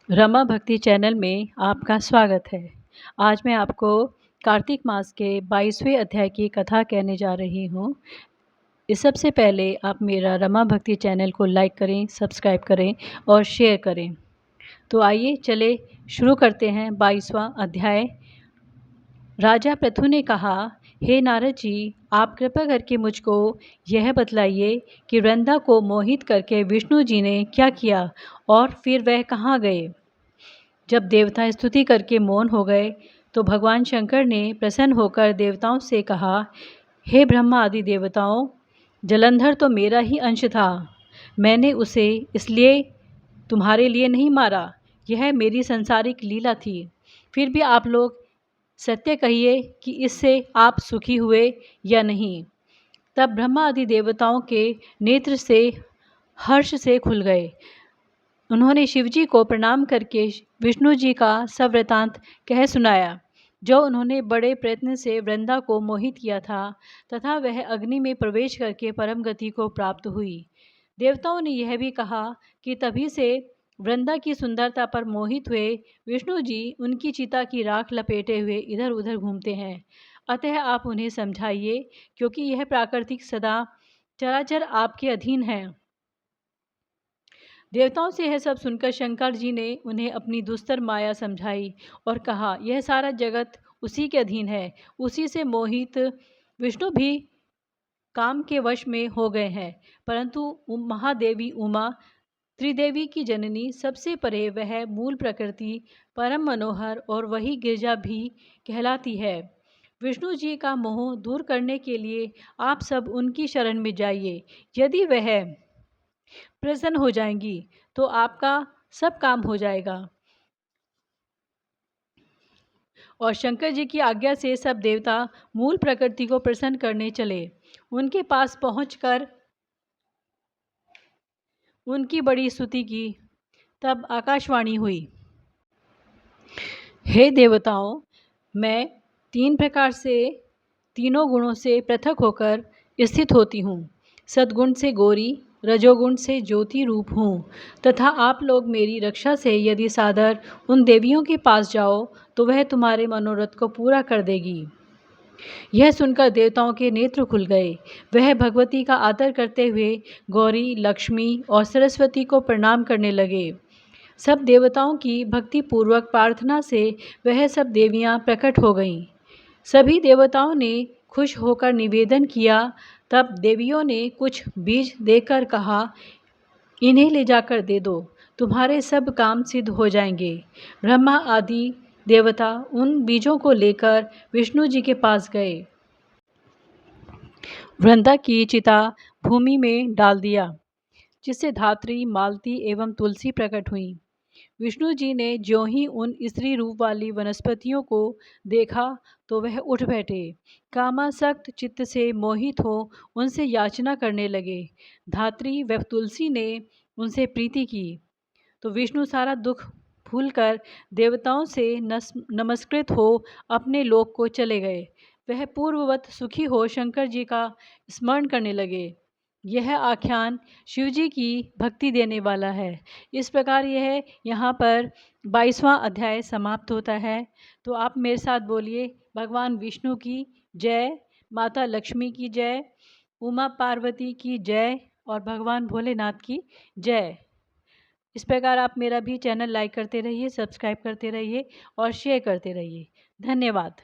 रमा भक्ति चैनल में आपका स्वागत है। आज मैं आपको कार्तिक मास के 22वें अध्याय की कथा कहने जा रही हूँ। इस सबसे पहले आप मेरा रमा भक्ति चैनल को लाइक करें, सब्सक्राइब करें और शेयर करें। तो आइए चले शुरू करते हैं 22वां अध्याय। राजा पृथु ने कहा, हे नारद जी, आप कृपा करके मुझको यह बतलाइए कि वृंदा को मोहित करके विष्णु जी ने क्या किया और फिर वह कहाँ गए। जब देवता स्तुति करके मौन हो गए तो भगवान शंकर ने प्रसन्न होकर देवताओं से कहा, हे ब्रह्मा आदि देवताओं, जलंधर तो मेरा ही अंश था। मैंने उसे इसलिए तुम्हारे लिए नहीं मारा, यह मेरी संसारिक लीला थी। फिर भी आप लोग सत्य कहिए कि इससे आप सुखी हुए या नहीं। तब ब्रह्मा आदि देवताओं के नेत्र से हर्ष से खुल गए। उन्होंने शिवजी को प्रणाम करके विष्णु जी का सब वृतांत कह सुनाया, जो उन्होंने बड़े प्रयत्न से वृंदा को मोहित किया था तथा वह अग्नि में प्रवेश करके परम गति को प्राप्त हुई। देवताओं ने यह भी कहा कि तभी से वृंदा की सुंदरता पर मोहित हुए विष्णु जी उनकी चिता की राख लपेटे हुए इधर उधर घूमते हैं। अतः आप उन्हें समझाइए, क्योंकि यह प्राकृतिक सदा चराचर आपके अधीन है। देवताओं से यह सब सुनकर शंकर जी ने उन्हें अपनी दुस्तर माया समझाई और कहा, यह सारा जगत उसी के अधीन है। उसी से मोहित विष्णु भी काम के वश में हो गए हैं। परंतु महादेवी उमा, त्रिदेवी की जननी, सबसे परे वह मूल प्रकृति परम मनोहर और वही गिरजा भी कहलाती है। विष्णु जी का मोह दूर करने के लिए आप सब उनकी शरण में जाइए। यदि वह प्रसन्न हो जाएंगी तो आपका सब काम हो जाएगा। और शंकर जी की आज्ञा से सब देवता मूल प्रकृति को प्रसन्न करने चले। उनके पास पहुंचकर उनकी बड़ी स्तुति की। तब आकाशवाणी हुई, हे देवताओं, मैं तीन प्रकार से, तीनों गुणों से पृथक होकर स्थित होती हूँ। सद्गुण से गौरी, रजोगुण से ज्योति रूप हूँ तथा आप लोग मेरी रक्षा से यदि सादर उन देवियों के पास जाओ तो वह तुम्हारे मनोरथ को पूरा कर देगी। यह सुनकर देवताओं के नेत्र खुल गए। वह भगवती का आदर करते हुए गौरी, लक्ष्मी और सरस्वती को प्रणाम करने लगे। सब देवताओं की भक्तिपूर्वक प्रार्थना से वह सब देवियां प्रकट हो गईं। सभी देवताओं ने खुश होकर निवेदन किया। तब देवियों ने कुछ बीज देकर कहा, इन्हें ले जाकर दे दो, तुम्हारे सब काम सिद्ध हो जाएंगे। ब्रह्मा आदि देवता उन बीजों को लेकर विष्णु जी के पास गए। वृंदा की चिता भूमि में डाल दिया, जिससे धात्री, मालती एवं तुलसी प्रकट हुई। विष्णु जी ने ज्यों ही उन स्त्री रूप वाली वनस्पतियों को देखा तो वह उठ बैठे। कामासक्त चित्त से मोहित हो उनसे याचना करने लगे। धात्री व तुलसी ने उनसे प्रीति की तो विष्णु सारा दुख भूलकर देवताओं से नमस्कृत हो अपने लोक को चले गए। वह पूर्ववत सुखी हो शंकर जी का स्मरण करने लगे। यह आख्यान शिवजी की भक्ति देने वाला है। इस प्रकार यह यहाँ पर 22वां अध्याय समाप्त होता है। तो आप मेरे साथ बोलिए, भगवान विष्णु की जय, माता लक्ष्मी की जय, उमा पार्वती की जय और भगवान भोलेनाथ की जय। इस प्रकार आप मेरा भी चैनल लाइक करते रहिए, सब्सक्राइब करते रहिए और शेयर करते रहिए। धन्यवाद।